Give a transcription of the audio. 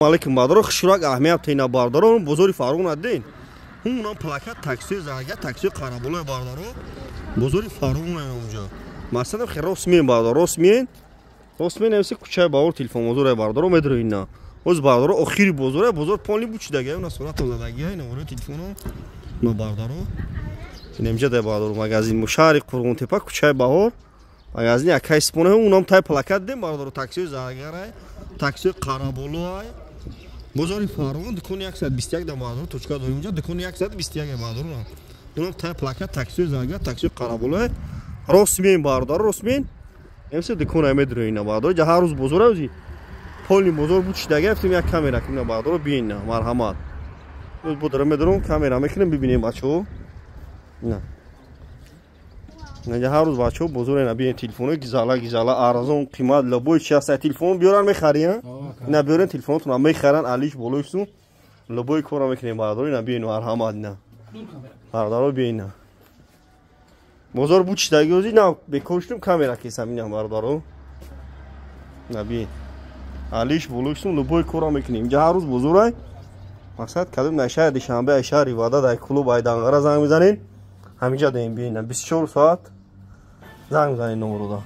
Алейкум бардоро хушрак аҳмият тина бардоро бозори Фарғон аддин. Ҳунам плакат такси зага такси қарабулай бардоро бозори Фарғон онҷо. Масалан хе росмен бардоро росмен эси кучай бавор телефон бозори бардоро медроина. Оз бардоро охири бозори бозор полни бучдаги на сурат задаги на вори телефоно на бардоро. Немҷа да бардоро магазин мушари Қурғон тепа кучай бавор магазин якай споне ҳунам тай плакат дем бардоро такси зага такси қарабулай бозори Фарғон дукони 121 да бардоро точка дорим ҷа дукони 121 бардоро унам тай плакат такси зага такси қарабулай росмен бардоро росмен эмсе дукона медроина бардоро ҷа ҳар рӯз бозора узи полни бозор бучдаги афтим як камера кина бардоро биина марҳамат рӯз бодора медорам камера мекунем бибинем бачаҳо на ҷа ҳар рӯз бачаҳо бозора ина биен телефонои гизала арзон қимат лабои чи аста телефон биёран мехария ина биёрен телефонотон мехаран алиш болоису лабои кора мекунем бардоро ина биен марҳамат ина бардоро биена бозор бучдаги узи на бекор шудем камера кесам ина бардоро на биен алиш болоису лабои кора мекунем ҷа ҳар рӯз бозорай мақсад кадом на шаҳри душанбе шаҳри вада дар клуб айдангара занг мезанем ҳаминҷа даем биена 24 соат занг мезанем номеро